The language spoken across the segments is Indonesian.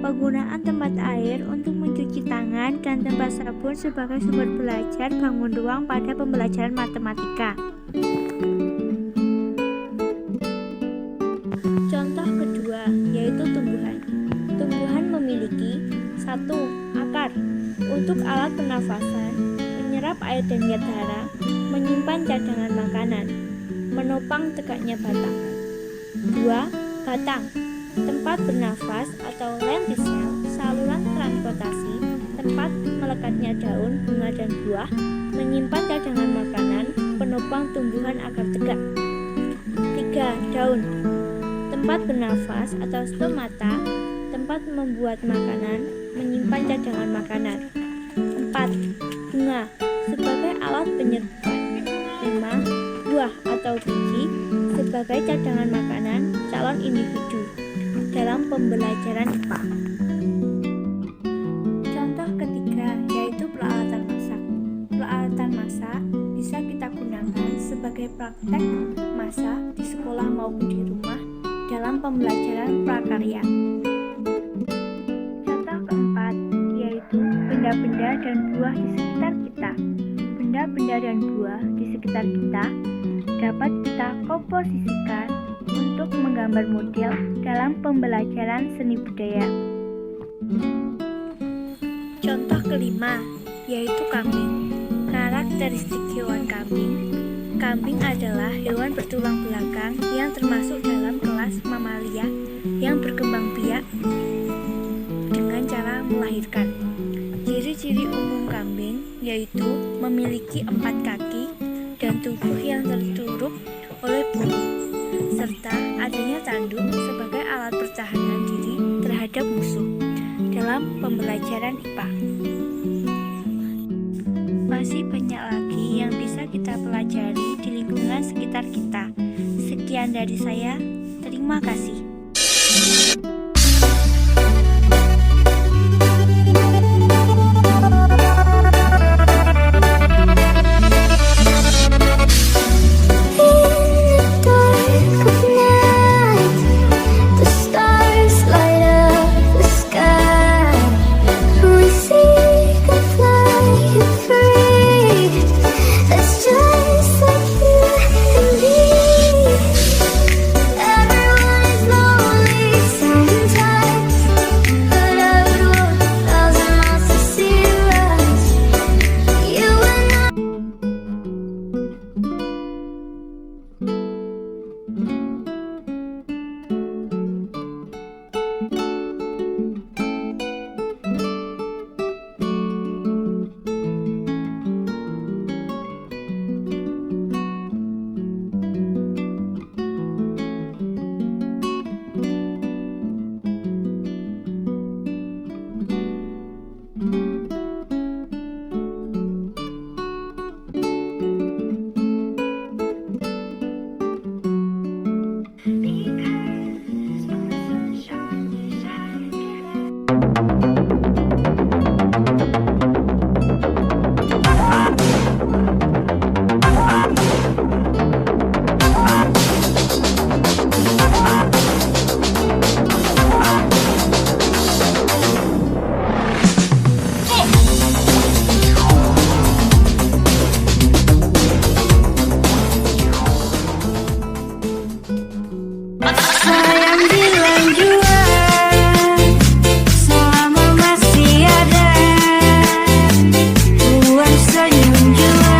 Penggunaan tempat air untuk mencuci tangan dan tempat sabun sebagai sumber belajar bangun ruang pada pembelajaran matematika. Contoh kedua yaitu tumbuhan. Tumbuhan memiliki 1. Akar untuk alat pernafasan, menyerap air dan zat hara, menyimpan cadangan makanan, menopang tegaknya batang. 2. Batang tempat bernafas atau lentisel, saluran transportasi, tempat melekatnya daun, bunga dan buah, menyimpan cadangan makanan, penopang tumbuhan agar tegak. 3. Daun tempat bernafas atau stomata, tempat membuat makanan, menyimpan cadangan makanan. 4. Bunga sebagai alat penyerbukan. 5. Buah atau biji sebagai cadangan makanan calon individu dalam pembelajaran IPA. Contoh ketiga yaitu peralatan masak. Peralatan masak bisa kita gunakan sebagai praktek masak di sekolah maupun di rumah dalam pembelajaran prakarya. Contoh keempat yaitu benda-benda dan buah di sekitar kita. Benda-benda dan buah di sekitar kita dapat kita komposisikan untuk menggambar model dalam pembelajaran seni budaya. Contoh kelima yaitu kambing. Karakteristik hewan kambing. Kambing adalah hewan bertulang belakang yang termasuk dalam kelas mamalia yang berkembang biak dengan cara melahirkan. Ciri-ciri umum kambing yaitu memiliki 4 kaki dan tubuh yang tertutup oleh bulu, serta adanya tanduk sebagai alat pertahanan diri terhadap musuh dalam pembelajaran IPA. Masih banyak lagi yang bisa kita pelajari di lingkungan sekitar kita. Sekian dari saya, terima kasih. Everyone is lonely. Sayang bilang jua, selama masih ada ruang senyum jua,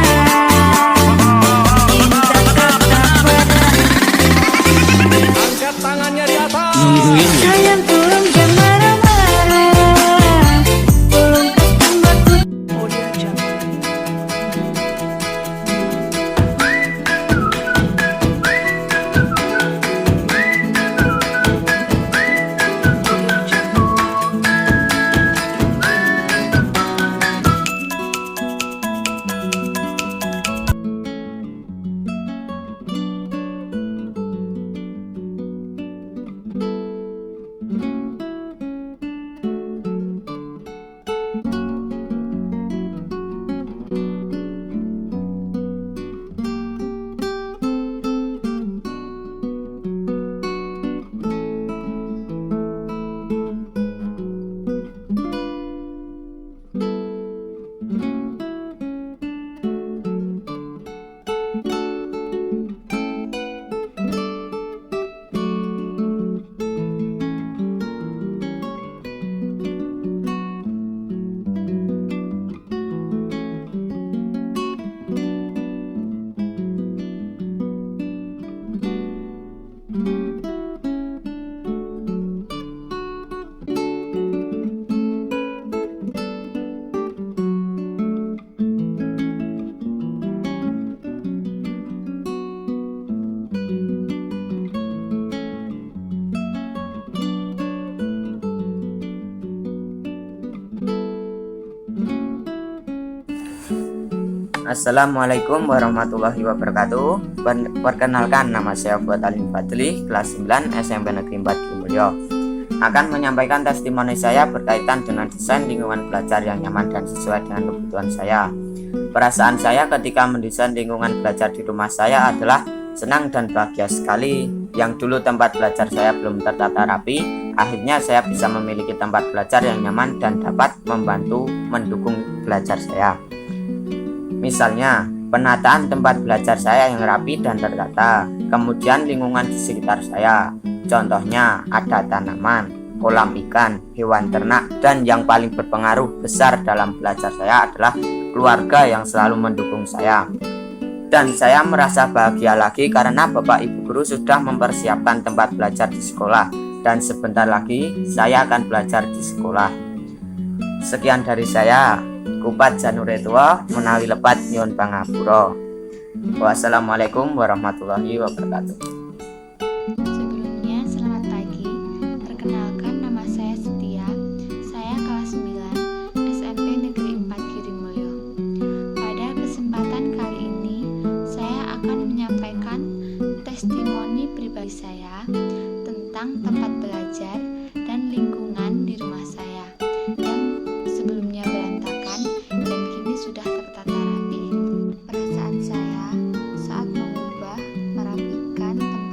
cinta tetap pada. Angkat tangannya di atas. Sayang tolong jangan marah-marah, tolong kasih waktu. Assalamualaikum warahmatullahi wabarakatuh. Perkenalkan, nama saya Fuad Alim Fadli, kelas 9 SMP Negeri 4 Kimulyo. Akan menyampaikan testimoni saya berkaitan dengan desain lingkungan belajar yang nyaman dan sesuai dengan kebutuhan saya. Perasaan saya ketika mendesain lingkungan belajar di rumah saya adalah senang dan bahagia sekali. Yang dulu tempat belajar saya belum tertata rapi, akhirnya saya bisa memiliki tempat belajar yang nyaman dan dapat membantu mendukung belajar saya. Misalnya, penataan tempat belajar saya yang rapi dan tertata, kemudian lingkungan di sekitar saya. Contohnya, ada tanaman, kolam ikan, hewan ternak, dan yang paling berpengaruh besar dalam belajar saya adalah keluarga yang selalu mendukung saya. Dan saya merasa bahagia lagi karena Bapak Ibu Guru sudah mempersiapkan tempat belajar di sekolah, dan sebentar lagi saya akan belajar di sekolah. Sekian dari saya. Kupat Januretua menawi lepat nyuwun pangapura. Wassalamualaikum warahmatullahi wabarakatuh. Sebelumnya, selamat pagi. Perkenalkan, nama saya Setia. Saya kelas 9 SMP Negeri 4 Girimulyo. Pada kesempatan kali ini, saya akan menyampaikan testimoni pribadi saya tentang tempat belajar dan lingkungan di rumah saya yang sebelumnya berantakan dan kini sudah tertata rapi. Perasaan saya saat mengubah, merapikan tempat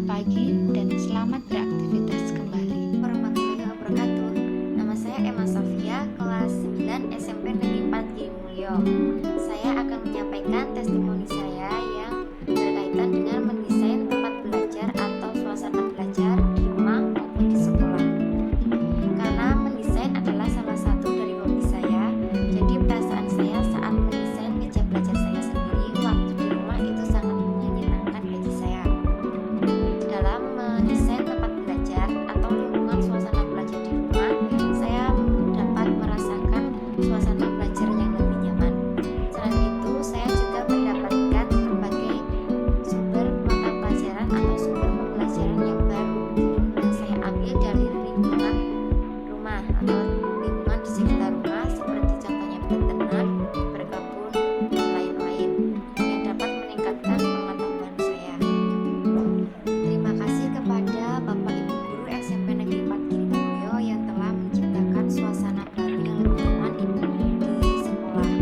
pagi dan selamat beraktivitas kembali. Warahmatullahi wabarakatuh. Nama saya Emma Sofia, kelas 9 SMP Negeri 4 Girimulyo. Saya akan menyampaikan testimoni saya yang berkaitan dengan mendesain tempat belajar atau suasana belajar di rumah maupun di sekolah. Karena mendesain adalah salah satu dari hobi saya, jadi perasaan saya saat mendesain meja belajar saya sendiri waktu di rumah itu sangat menyenangkan bagi saya. Dalam mendesain tempat belajar atau lingkungan suasana belajar di rumah, saya dapat merasakan suasana belajar yang lebih nyaman. Selain itu, saya juga mendapatkan berbagai sumber mata pelajaran atau sumber pembelajaran yang baru yang saya ambil dari lingkungan rumah atau lingkungan di sekitar rumah, seperti contohnya berternak, berkebun, dan lain-lain yang dapat meningkatkan pengetahuan saya. Terima kasih kepada Bapak Ibu Guru SMP Negeri 4 Girimulyo yang telah menciptakan suasana baru yang lebih nyaman di sekolah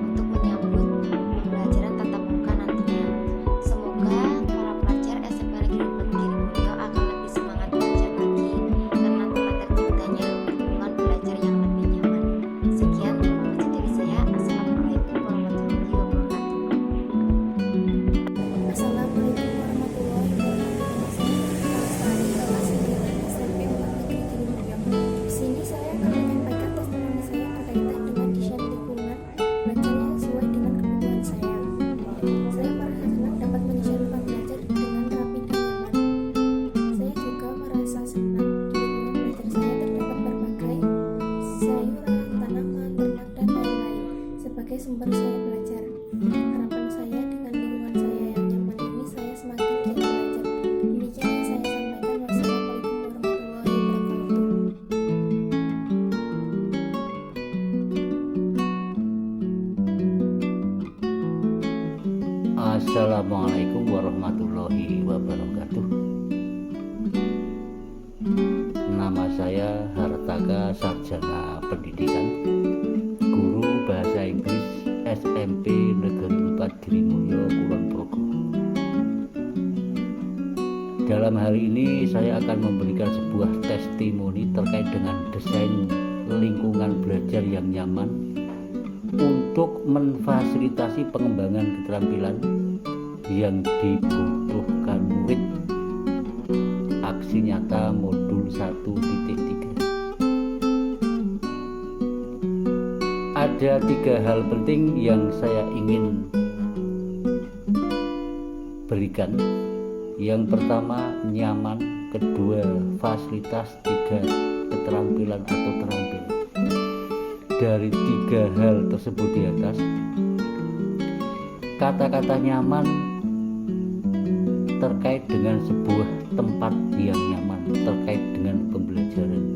untuk menyambut pembelajaran tatap muka nantinya. Semoga para pelajar SMP Negeri 4 Girimulyo akan lebih semangat belajar lagi karena telah terciptanya lingkungan belajar yang lebih nyaman. Sekian, terima kasih dari saya. Assalamualaikum warahmatullahi wabarakatuh. Assalamualaikum warahmatullahi wabarakatuh. Saya kelas 9 SMP Negeri Girimulyo. Di sini saya akan menyampaikan testimoni saya berkaitan dengan desain lingkungan belajar yang sesuai dengan kebutuhan saya. Saya merasa senang dapat mendesain tempat belajar dengan rapi dan nyaman. Saya juga merasa senang di lingkungan belajar saya terdapat berbagai sayuran, tanaman, ternak, dan lain-lain sebagai sumber saya belajar. Harapan saya dengan lingkungan saya yang nyaman ini, saya semakin giat belajar. Demikian yang saya sampaikan. Wassalamualaikum warahmatullahi wabarakatuh. Assalamualaikum warahmatullahi wabarakatuh. Nama saya Hartaka Sarjana Pendidikan, Guru Bahasa Inggris SMP Negeri 4 Girimulyo, Kulon Progo. Dalam hari ini saya akan memberikan sebuah testimoni terkait dengan desain lingkungan belajar yang nyaman untuk memfasilitasi pengembangan keterampilan yang dibutuhkan murid. Aksi nyata modul 1.3. Ada 3 hal penting yang saya ingin berikan. Yang pertama, nyaman. Kedua, fasilitas. 3, keterampilan atau terampil. Dari 3 hal tersebut di atas, kata-kata nyaman terkait dengan sebuah tempat yang nyaman terkait dengan pembelajaran,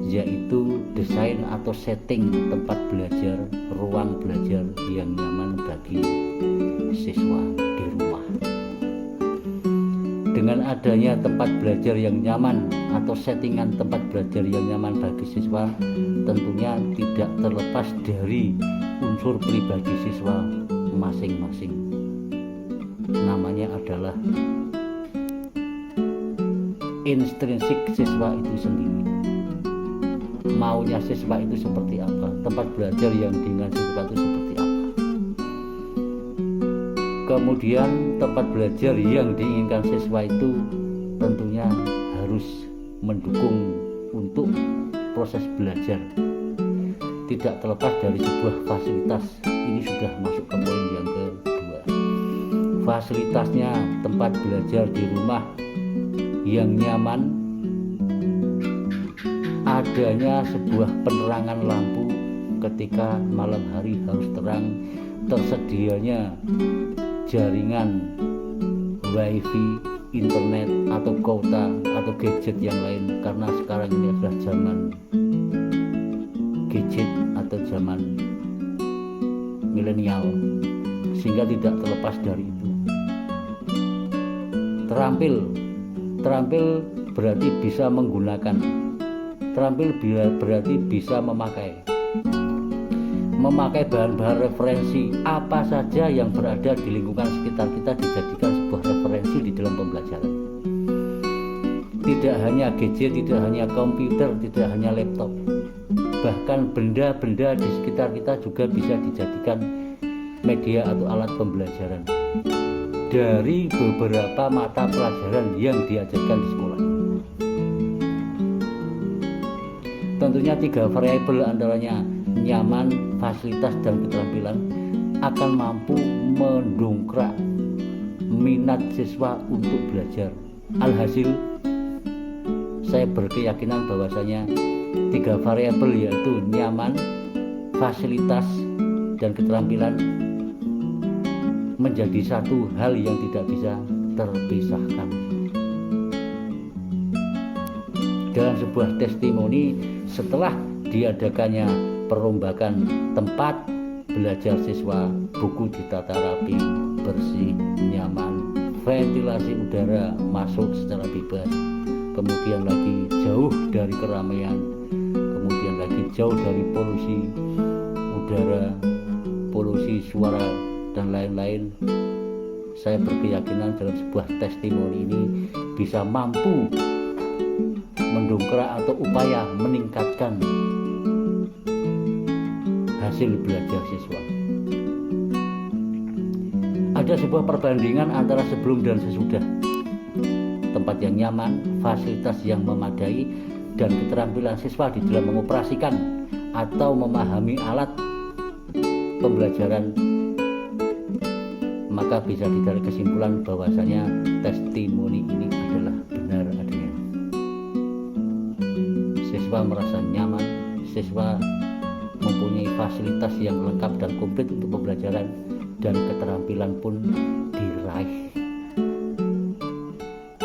yaitu desain atau setting tempat belajar, ruang belajar yang nyaman bagi siswa di rumah. Dengan adanya tempat belajar yang nyaman atau settingan tempat belajar yang nyaman bagi siswa, tentunya tidak terlepas dari unsur pribadi siswa masing-masing. Namanya adalah intrinsik siswa itu sendiri. Maunya siswa itu seperti apa, tempat belajar yang diinginkan siswa itu seperti apa. Kemudian tempat belajar yang diinginkan siswa itu tentunya harus mendukung untuk proses belajar, tidak terlepas dari sebuah fasilitas. Ini sudah masuk ke poin yang kedua. Fasilitasnya tempat belajar di rumah yang nyaman, adanya sebuah penerangan lampu ketika malam hari harus terang, tersedianya jaringan wifi, internet atau kuota atau gadget yang lain, karena sekarang ini adalah zaman gadget atau zaman milenial, sehingga tidak terlepas dari itu. Terampil berarti bisa menggunakan, terampil berarti bisa memakai bahan-bahan referensi apa saja yang berada di lingkungan sekitar kita dijadikan sebuah referensi di dalam pembelajaran. tidak hanya gadget, tidak hanya komputer, tidak hanya laptop, bahkan benda-benda di sekitar kita juga bisa dijadikan media atau alat pembelajaran dari beberapa mata pelajaran yang diajarkan di sekolah. Tentunya 3 variabel antaranya nyaman, fasilitas, dan keterampilan akan mampu mendongkrak minat siswa untuk belajar. Alhasil, saya berkeyakinan bahwasanya 3 variabel yaitu nyaman, fasilitas, dan keterampilan menjadi satu hal yang tidak bisa terpisahkan. Dalam sebuah testimoni setelah diadakannya perombakan tempat belajar siswa, buku ditata rapi, bersih, nyaman, ventilasi udara masuk secara bebas, kemudian lagi jauh dari keramaian, kemudian lagi jauh dari polusi udara, polusi suara, dan lain-lain. Saya berkeyakinan dalam sebuah testimoni ini bisa mampu mendongkrak atau upaya meningkatkan hasil belajar siswa. Ada sebuah perbandingan antara sebelum dan sesudah. Tempat yang nyaman, fasilitas yang memadai, dan keterampilan siswa di dalam mengoperasikan atau memahami alat pembelajaran, maka bisa ditarik kesimpulan bahwasanya testimoni ini adalah benar adanya. Siswa merasa nyaman, siswa mempunyai fasilitas yang lengkap dan komplit untuk pembelajaran, dan keterampilan pun diraih.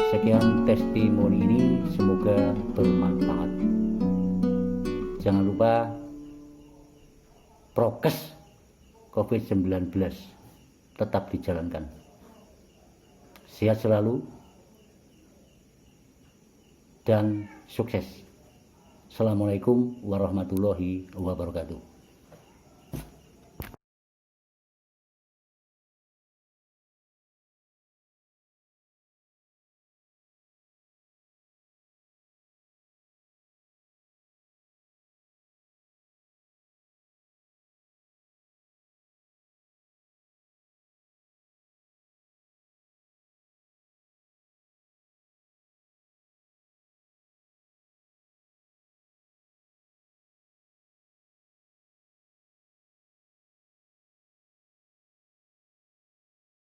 Sekian testimoni ini, semoga bermanfaat. Jangan lupa prokes COVID-19 tetap dijalankan. Sehat selalu dan sukses. Assalamualaikum warahmatullahi wabarakatuh.